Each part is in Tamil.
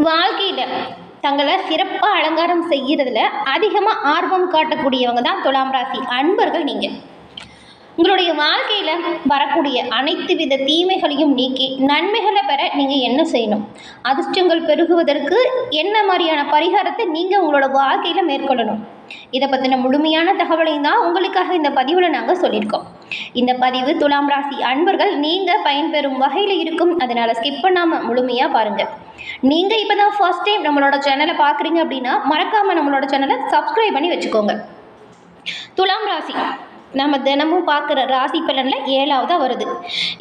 வாழ்க்கையில் தங்களை சிறப்பாக அலங்காரம் செய்கிறதுல அதிகமாக ஆர்வம் காட்டக்கூடியவங்க தான் துலாம் ராசி அன்பர்கள். நீங்கள் உங்களுடைய வாழ்க்கையில் வரக்கூடிய அனைத்து வித தீமைகளையும் நீக்கி நன்மைகளை பெற நீங்கள் என்ன செய்யணும், அதிர்ஷ்டங்கள் பெருகுவதற்கு என்ன மாதிரியான பரிகாரத்தை நீங்கள் உங்களோட வாழ்க்கையில் மேற்கொள்ளணும், இதை பற்றின முழுமையான தகவலையும் தான் உங்களுக்காக இந்த பதிவில் நாங்கள் சொல்லியிருக்கோம். இந்த பதிவு துலாம் ராசி அன்பர்கள் நீங்கள் பயன்பெறும் வகையில் இருக்கும், அதனால் ஸ்கிப் பண்ணாமல் முழுமையாக பாருங்கள். நீங்கள் இப்போ தான் ஃபர்ஸ்ட் டைம் நம்மளோட சேனலை பார்க்குறீங்க அப்படின்னா மறக்காமல் நம்மளோட சேனலை சப்ஸ்கிரைப் பண்ணி வச்சுக்கோங்க. துலாம் ராசி நம்ம தினமும் பார்க்குற ராசி பலனில் 7ஆவதாக வருது.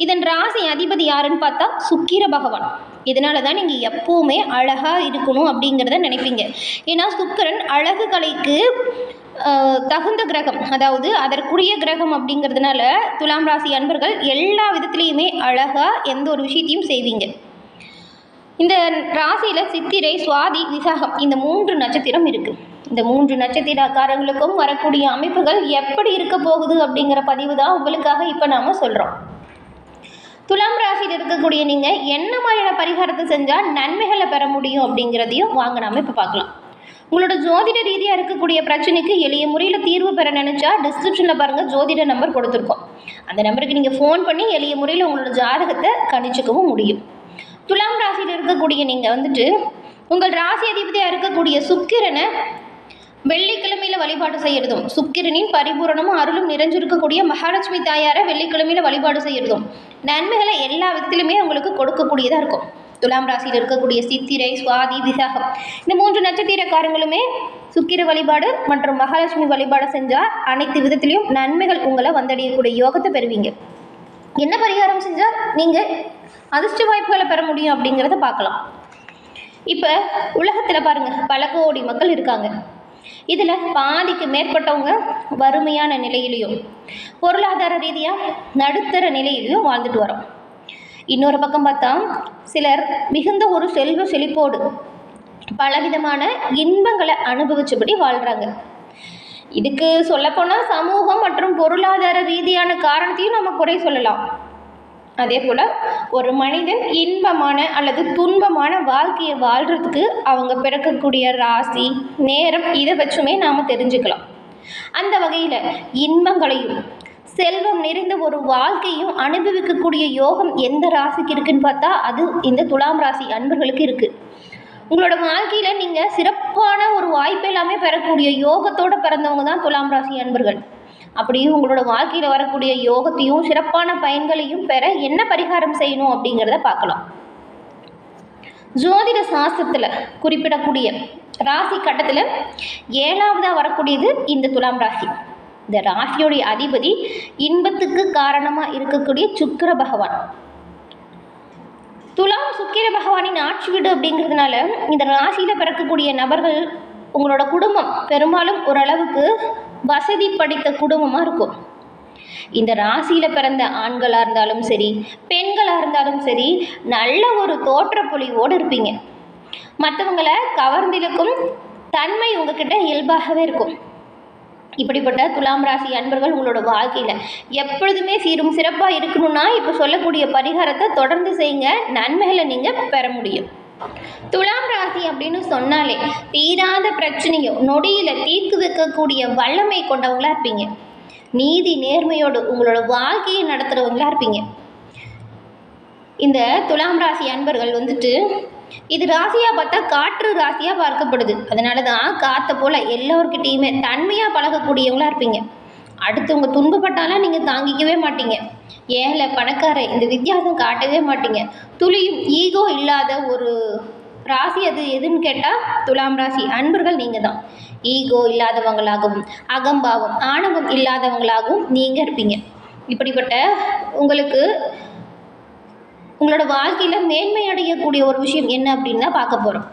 இதன் ராசி அதிபதி யாருன்னு பார்த்தா சுக்கிர பகவான். இதனால தான் நீங்கள் எப்போவுமே அழகாக இருக்கணும் அப்படிங்கிறத நினைப்பீங்க. ஏன்னா சுக்கிரன் அழகு கலைக்கு தகுந்த கிரகம், அதாவது அதற்குரிய கிரகம் அப்படிங்கிறதுனால துலாம் ராசி அன்பர்கள் எல்லா விதத்துலேயுமே அழகாக எந்த ஒரு விஷயத்தையும் செய்வீங்க. இந்த ராசியில் சித்திரை, சுவாதி, விசாகம் இந்த 3 நட்சத்திரம் இருக்குது. இந்த 3 நட்சத்திரக்காரங்களுக்கும் வரக்கூடிய அமைப்புகள் எப்படி இருக்க போகுது அப்படிங்கிற பதிவு தான் உங்களுக்காக இப்போ நாம் சொல்கிறோம். துலாம் ராசியில் இருக்கக்கூடிய நீங்கள் என்ன மாதிரியான பரிகாரத்தை செஞ்சால் நன்மைகளை பெற முடியும் அப்படிங்கிறதையும் வாங்க நாம் இப்போ பார்க்கலாம். உங்களோட ஜோதிட ரீதியாக இருக்கக்கூடிய பிரச்சனைக்கு எளிய முறையில் தீர்வு பெற நினச்சா டிஸ்கிரிப்ஷனில் பாருங்கள், ஜோதிட நம்பர் கொடுத்துருக்கோம். அந்த நம்பருக்கு நீங்கள் ஃபோன் பண்ணி எளிய முறையில் உங்களோட ஜாதகத்தை கணிச்சிக்கவும் முடியும். துலாம் ராசியில் இருக்கக்கூடிய நீங்கள் உங்கள் ராசி அதிபதியாக இருக்கக்கூடிய சுக்கிரனை வெள்ளிக்கிழமையில் வழிபாடு செய்கிறதும், சுக்கிரனின் பரிபூரணமும் அருளும் நிறைஞ்சிருக்கக்கூடிய மகாலட்சுமி தாயாரை வெள்ளிக்கிழமையில் வழிபாடு செய்கிறதும் நன்மைகளை எல்லா விதத்திலுமே உங்களுக்கு கொடுக்கக்கூடியதாக இருக்கும். துலாம் ராசியில் இருக்கக்கூடிய சித்திரை, சுவாதி, விசாகம் இந்த 3 நட்சத்திரக்காரங்களுமே சுக்கிர வழிபாடு மற்றும் மகாலட்சுமி வழிபாடு செஞ்சால் அனைத்து விதத்திலையும் நன்மைகள் உங்களை வந்தடையக்கூடிய யோகத்தை பெறுவீங்க. என்ன பரிகாரம் செஞ்சால் நீங்கள் அதிர்ஷ்ட வாய்ப்புகளை பெற முடியும் அப்படிங்கிறத பார்க்கலாம். இப்போ உலகத்தில் பாருங்கள், பல கோடி மக்கள் இருக்காங்க. இதில் பாதிக்கு மேற்பட்டவங்க வறுமையான நிலையிலையும் பொருளாதார ரீதியாக நடுத்தர நிலையிலையும் வாழ்ந்துட்டு வரோம். இன்னொரு பக்கம் பார்த்தா சிலர் மிகுந்த ஒரு செல்வ செழிப்போடு பலவிதமான இன்பங்களை அனுபவிச்சபடி வாழ்கிறாங்க. இதுக்கு சொல்லப்போனால் சமூகம் மற்றும் பொருளாதார ரீதியான காரணத்தையும் நம்ம குறை சொல்லலாம். அதே போல் ஒரு மனிதன் இன்பமான அல்லது துன்பமான வாழ்க்கையை வாழ்கிறதுக்கு அவங்க பிறக்கக்கூடிய ராசி, நேரம் இதை வச்சுமே நாம் தெரிஞ்சுக்கலாம். அந்த வகையில் இன்பங்களையும் செல்வம் நிறைந்த ஒரு வாழ்க்கையும் அனுபவிக்கக்கூடிய யோகம் எந்த ராசிக்கு இருக்குன்னு பார்த்தா அது இந்த துலாம் ராசி அன்பர்களுக்கு இருக்குது. உங்களோட வாழ்க்கையில் நீங்கள் சிறப்பான ஒரு வாய்ப்பு எல்லாமே பெறக்கூடிய யோகத்தோடு பிறந்தவங்க தான் துலாம் ராசி அன்பர்கள். அப்படியும் உங்களோட வாழ்க்கையில் வரக்கூடிய யோகத்தையும் சிறப்பான பயன்களையும் பெற என்ன பரிகாரம் செய்யணும் அப்படிங்கிறத பார்க்கலாம். ஜோதிட சாஸ்திரத்தில் குறிப்பிடக்கூடிய ராசி கட்டத்தில் 7ஆவதாக வரக்கூடியது இந்த துலாம் ராசி. இந்த ராசியோடைய அதிபதி இன்பத்துக்கு காரணமாக இருக்கக்கூடிய சுக்கிர பகவான். துலாம் சுக்கிர பகவானின் ஆட்சி வீடு அப்படிங்கிறதுனால இந்த ராசியில் பிறக்கக்கூடிய நபர்கள் உங்களோட குடும்பம் பெரும்பாலும் ஓரளவுக்கு வசதி படித்த குடும்பமாக இருக்கும். இந்த ராசியில் பிறந்த ஆண்களாக இருந்தாலும் சரி, பெண்களாக இருந்தாலும் சரி, நல்ல ஒரு தோற்றப்பொழிவோடு இருப்பீங்க. மற்றவங்களை கவர்ந்திருக்கும் தன்மை உங்ககிட்ட இயல்பாகவே இருக்கும். இப்படிப்பட்ட துலாம் ராசி அன்பர்கள் உங்களோட வாழ்க்கையில் எப்பொழுதுமே சீரும் சிறப்பாக இருக்கணும்னா இப்போ சொல்லக்கூடிய பரிகாரத்தை தொடர்ந்து செய்யுங்க, நன்மைகளை நீங்கள் பெற முடியும். துலாம் ராசி அப்படின்னு சொன்னாலே தீராத பிரச்சனையோ நொடியில் தீர்த்து வைக்கக்கூடிய வல்லமை கொண்டவங்களா இருப்பீங்க. நீதி நேர்மையோடு உங்களோட வாழ்க்கையை நடத்துகிறவங்களா இருப்பீங்க. இந்த துலாம் ராசி அன்பர்கள் இது ராசியாக பார்த்தா காற்று ராசியாக பார்க்கப்படுது. அதனால தான் காற்றை போல் எல்லோருக்கிட்டையுமே தன்மையாக பழகக்கூடியவங்களா இருப்பீங்க. அடுத்தவங்க துன்பப்பட்டாலும் நீங்கள் தாங்கிக்கவே மாட்டீங்க. ஏழை பணக்கார இந்த வித்தியாசம் காட்டவே மாட்டீங்க. துளியும் ஈகோ இல்லாத ஒரு ராசி அது எதுன்னு கேட்டால் துலாம் ராசி அன்பர்கள் நீங்கள் தான். ஈகோ இல்லாதவங்களாகவும் அகம்பாவம் ஆணவம் இல்லாதவங்களாகவும் நீங்கள் இருப்பீங்க. இப்படிப்பட்ட உங்களுக்கு உங்களோட வாழ்க்கையில் மேன்மை அடையக்கூடிய ஒரு விஷயம் என்ன அப்படின்னு தான் பார்க்க போகிறோம்.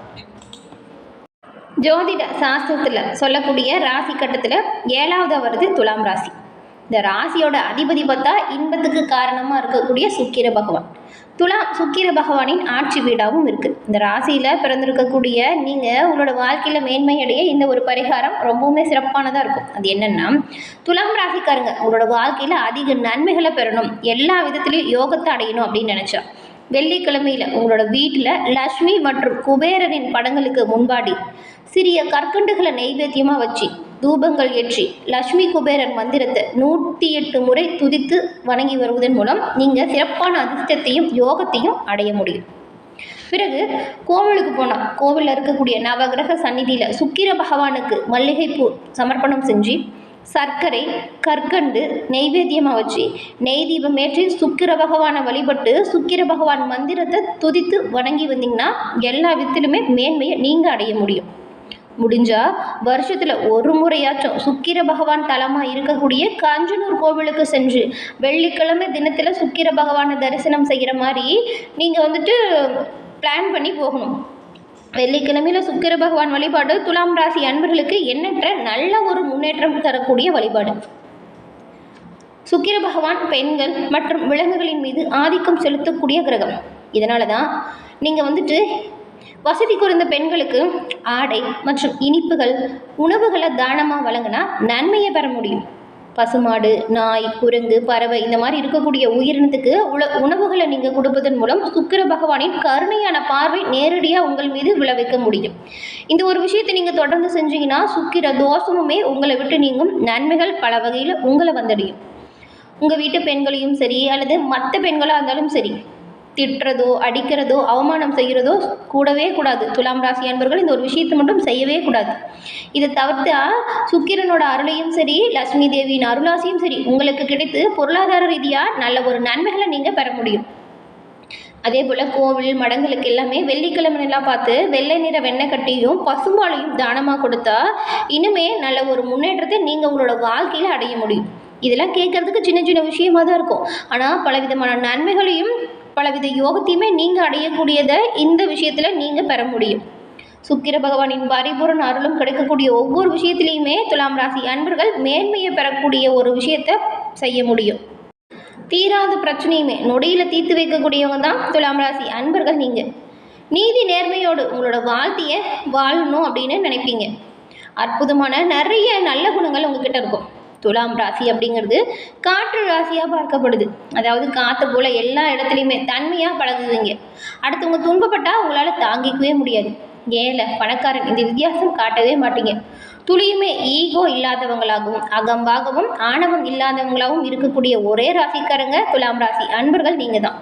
ஜோதிட சாஸ்திரத்தில் சொல்லக்கூடிய ராசி கட்டத்தில் 7ஆவதாக வருது துலாம் ராசி. இந்த ராசியோட அதிபதி பார்த்தா இன்பத்துக்கு காரணமாக இருக்கக்கூடிய சுக்கிர பகவான். சுக்கிர பகவானின் ஆட்சி வீடாகவும் இருக்குது. இந்த ராசியில் பிறந்திருக்கக்கூடிய நீங்கள் உங்களோட வாழ்க்கையில் மேன்மையடைய இந்த ஒரு பரிகாரம் ரொம்பவுமே சிறப்பானதாக இருக்கும். அது என்னென்னா, துலாம் ராசிக்காரங்க உங்களோட வாழ்க்கையில் அதிக நன்மைகளை பெறணும், எல்லா விதத்துலேயும் யோகத்தை அடையணும் அப்படின்னு நினச்சா வெள்ளிக்கிழமையில் உங்களோட வீட்டில் லக்ஷ்மி மற்றும் குபேரரின் படங்களுக்கு முன்பாடி சிறிய கற்கண்டுகளை நெய்வேத்தியமாக வச்சு தூபங்கள் ஏற்றி லக்ஷ்மி குபேரர் மந்திரத்தை 108 முறை துதித்து வணங்கி வருவதன் மூலம் நீங்கள் சிறப்பான அதிர்ஷ்டத்தையும் யோகத்தையும் அடைய முடியும். பிறகு கோவிலுக்கு போனால் கோவிலில் இருக்கக்கூடிய நவகிரக சந்நிதியில் சுக்கிர பகவானுக்கு மல்லிகைப்பூ சமர்ப்பணம் செஞ்சு சர்க்கரை கற்கண்டு நெய்வேத்தியமாக வச்சு நெய் தீபம் ஏற்றி சுக்கிர பகவானை வழிபட்டு சுக்கிர பகவான் மந்திரத்தை துதித்து வணங்கி வந்தீங்கன்னா எல்லா விதத்திலுமே மேன்மையை நீங்கள் அடைய முடியும். முடிஞ்சால் வருஷத்தில் ஒரு முறையாச்சும் சுக்கிர பகவான் தலமாக இருக்கக்கூடிய காஞ்சனூர் கோவிலுக்கு சென்று வெள்ளிக்கிழமை தினத்தில் சுக்கிர பகவானை தரிசனம் செய்கிற மாதிரி நீங்கள் பிளான் பண்ணி போகணும். வெள்ளிக்கிழமையில் சுக்கிர பகவான் வழிபாடு துலாம் ராசி அன்பர்களுக்கு எண்ணற்ற நல்ல ஒரு முன்னேற்றம் தரக்கூடிய வழிபாடு. சுக்கிர பகவான் பெண்கள் மற்றும் விலங்குகளின் மீது ஆதிக்கம் செலுத்தக்கூடிய கிரகம். இதனால தான் நீங்கள் வசதி குறைந்த பெண்களுக்கு ஆடை மற்றும் இனிப்புகள் உணவுகளை தானமாக வழங்கினா நன்மையை பெற முடியும். பசுமாடு, நாய், குரங்கு, பறவை இந்த மாதிரி இருக்கக்கூடிய உயிரினத்துக்கு உணவுகளை நீங்கள் கொடுப்பதன் மூலம் சுக்கிர பகவானின் கருணையான பார்வை நேரடியாக உங்கள் மீது விளைவிக்க முடியும். இந்த ஒரு விஷயத்தை நீங்கள் தொடர்ந்து செஞ்சீங்கன்னா சுக்கிர தோஷமுமே உங்களை விட்டு நீங்கும், நன்மைகள் பல வகையில் உங்களை வந்தடையும். உங்கள் வீட்டு பெண்களையும் சரி அல்லது மற்ற பெண்களாக இருந்தாலும் சரி திட்டுறதோ அடிக்கிறதோ அவமானம் செய்கிறதோ கூடவே கூடாது. துலாம் ராசி அன்பர்கள் இந்த ஒரு விஷயத்தை மட்டும் செய்யவே கூடாது. இதை தவிர்த்தா சுக்கிரனோட அருளையும் சரி லட்சுமி தேவியின் அருளாசியும் சரி உங்களுக்கு கிடைத்து பொருளாதார ரீதியாக நல்ல ஒரு நன்மைகளை நீங்கள் பெற முடியும். அதே போல் கோவில் மடங்களுக்கு எல்லாமே வெள்ளிக்கிழமைலாம் பார்த்து வெள்ளை நிற வெண்ணெய் கட்டியும் பசும்பாலையும் தானமாக கொடுத்தா இனிமே நல்ல ஒரு முன்னேற்றத்தை நீங்கள் உங்களோட வாழ்க்கையில் அடைய முடியும். இதெல்லாம் கேட்கறதுக்கு சின்ன சின்ன விஷயமா தான் இருக்கும். ஆனால் பலவிதமான நன்மைகளையும் பலவித யோகத்தையுமே நீங்கள் அடையக்கூடியதை இந்த விஷயத்தில் நீங்கள் பெற முடியும். சுக்கிர பகவானின் பரிபூரண அருளும் கிடைக்கக்கூடிய ஒவ்வொரு விஷயத்திலையுமே துலாம் ராசி அன்பர்கள் மேன்மையை பெறக்கூடிய ஒரு விஷயத்தை செய்ய முடியும். தீராத பிரச்சனையுமே நொடியில் தீர்த்து வைக்கக்கூடியவங்க தான் துலாம் ராசி அன்பர்கள். நீங்கள் நீதி நேர்மையோடு உங்களோட வாழ்க்கையை வாழணும் அப்படின்னு நினைப்பீங்க. அற்புதமான நிறைய நல்ல குணங்கள் உங்ககிட்ட இருக்கும். துலாம் ராசி அப்படிங்கிறது காற்று ராசியாக பார்க்கப்படுது. அதாவது காற்று போல் எல்லா இடத்துலையுமே தன்மையாக பழகுவீங்க. அடுத்தவங்க துன்பப்பட்டால் உங்களால் தாங்கிக்கவே முடியாது. ஏழை பணக்காரன் இந்த வித்தியாசம் காட்டவே மாட்டீங்க. துளியுமே ஈகோ இல்லாதவங்களாகவும் அகம்பாகவும் ஆணவம் இல்லாதவங்களாகவும் இருக்கக்கூடிய ஒரே ராசிக்காரங்க துலாம் ராசி அன்பர்கள் நீங்கள் தான்.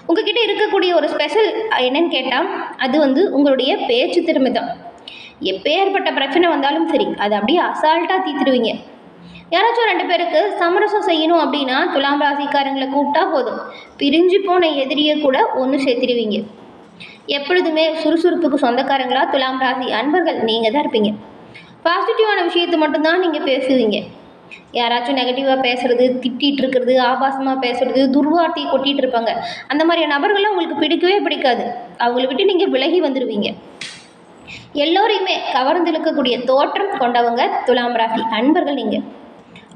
உங்ககிட்ட இருக்கக்கூடிய ஒரு ஸ்பெஷல் என்னன்னு கேட்டால் அது உங்களுடைய பேச்சு திறமை தான். எப்பேற்பட்ட பிரச்சனை வந்தாலும் சரி அதை அப்படியே அசால்ட்டாக தீர்த்துடுவீங்க. யாராச்சும் 2 பேருக்கு சமரசம் செய்யணும் அப்படின்னா துலாம் ராசிக்காரங்களை கூப்பிட்டா போதும், பிரிஞ்சு போன எதிரியை கூட ஒன்று சேர்த்துடுவீங்க. எப்பொழுதுமே சுறுசுறுப்புக்கு சொந்தக்காரங்களா துலாம் ராசி அன்பர்கள் நீங்கள் தான் இருப்பீங்க. பாசிட்டிவான விஷயத்தை மட்டும்தான் நீங்கள் பேசுவீங்க. யாராச்சும் நெகட்டிவாக பேசுறது, திட்டிகிட்டு இருக்கிறது, ஆபாசமாக பேசுறது, துர்வார்த்தையை கொட்டிகிட்டு இருப்பாங்க. அந்த மாதிரியான நபர்கள்லாம் உங்களுக்கு பிடிக்கவே பிடிக்காது. அவங்கள விட்டு நீங்கள் விலகி வந்துடுவீங்க. எல்லோரையுமே கவர்ந்து இழுக்கக்கூடிய தோற்றம் கொண்டவங்க துலாம் ராசி அன்பர்கள். நீங்கள்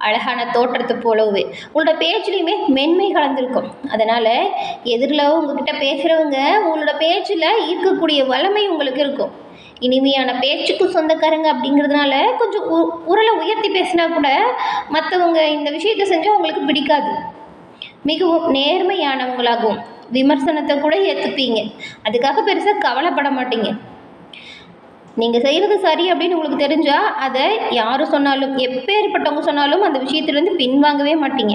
அழகான தோற்றத்தை போலவே உங்களோட பேச்சுலையுமே மென்மை கலந்துருக்கும். அதனால் எதிரில் உங்ககிட்ட பேசுகிறவங்க உங்களோட பேச்சில் இருக்கக்கூடிய வல்லமை உங்களுக்கு இருக்கும். இனிமையான பேச்சுக்கு சொந்தக்காரங்க அப்படிங்கிறதுனால கொஞ்சம் உரலை உயர்த்தி பேசினா கூட மற்றவங்க இந்த விஷயத்தை செஞ்சால் உங்களுக்கு பிடிக்காது. மிகவும் நேர்மையானவங்களாகவும் விமர்சனத்தை கூட ஏற்றுப்பீங்க. அதுக்காக பெருசாக கவலைப்பட மாட்டீங்க. நீங்கள் செய்கிறது சரி அப்படின்னு உங்களுக்கு தெரிஞ்சால் அதை யார் சொன்னாலும் எப்பேற்பட்டவங்க சொன்னாலும் அந்த விஷயத்துலேருந்து பின்வாங்கவே மாட்டீங்க.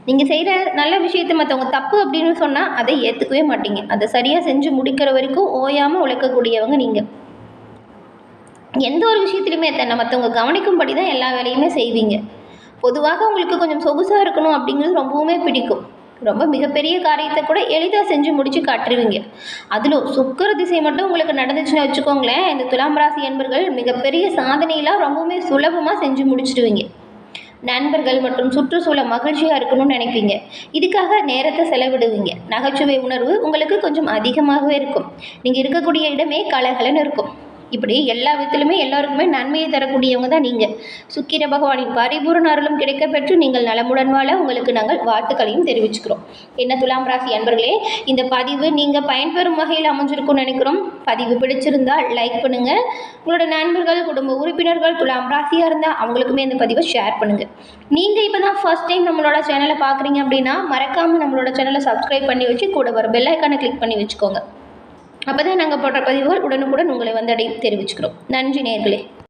நீங்கள் செய்கிற நல்ல விஷயத்தை மற்றவங்க தப்பு அப்படின்னு சொன்னால் அதை ஏற்றுக்கவே மாட்டீங்க. அதை சரியாக செஞ்சு முடிக்கிற வரைக்கும் ஓயாமல் உழைக்கக்கூடியவங்க நீங்கள். எந்த ஒரு விஷயத்துலையுமே தன்னை மற்றவங்க கவனிக்கும்படி தான் எல்லா வேலையுமே செய்வீங்க. பொதுவாக உங்களுக்கு கொஞ்சம் சொகுசாக இருக்கணும் அப்படிங்கிறது ரொம்பவுமே பிடிக்கும். ரொம்ப மிகப்பெரிய காரியத்தை கூட எளிதாக செஞ்சு முடித்து காட்டுருவீங்க. அதிலும் சுக்கிர திசை மட்டும் உங்களுக்கு நடந்துச்சுன்னு வச்சுக்கோங்களேன், இந்த துலாம் ராசி அன்பர்கள் மிகப்பெரிய சாதனையெல்லாம் ரொம்பவுமே சுலபமாக செஞ்சு முடிச்சிடுவீங்க. நண்பர்கள் மற்றும் சுற்றுச்சூழல் மகிழ்ச்சியாக இருக்கணும்னு நினைப்பீங்க. இதுக்காக நேரத்தை செலவிடுவீங்க. நகைச்சுவை உணர்வு உங்களுக்கு கொஞ்சம் அதிகமாகவே இருக்கும். நீங்கள் இருக்கக்கூடிய இடமே கலகலன்னு இருக்கும். இப்படி எல்லா விதத்திலுமே எல்லோருக்குமே நன்மையை தரக்கூடியவங்க தான் நீங்கள். சுக்கிர பகவானின் பரிபூரண அருளும் கிடைக்க பெற்று நீங்கள் நலமுடன் வாழ உங்களுக்கு நாங்கள் வாழ்த்துக்களையும் தெரிவிச்சுக்கிறோம். என்ன துலாம் ராசி அன்பர்களே, இந்த பதிவு நீங்கள் பயன்பெறும் வகையில் அமைஞ்சிருக்கும்னு நினைக்கிறோம். பதிவு பிடிச்சிருந்தால் லைக் பண்ணுங்கள். உங்களோட நண்பர்கள், குடும்ப உறுப்பினர்கள் துலாம் ராசியாக இருந்தால் அவங்களுக்குமே இந்த பதிவை ஷேர் பண்ணுங்கள். நீங்கள் இப்போ தான் ஃபர்ஸ்ட் டைம் நம்மளோட சேனலை பார்க்குறீங்க அப்படின்னா மறக்காமல் நம்மளோட சேனலை சப்ஸ்கிரைப் பண்ணி வச்சு கூட வர பெல் ஐக்கானை கிளிக் பண்ணி வச்சுக்கோங்க. அப்போ தான் நாங்கள் போடுற பதிவுகள் உடனுக்குடன் உங்களை வந்தடையும் தெரிவிச்சுக்கிறோம். நன்றி நேயர்களே.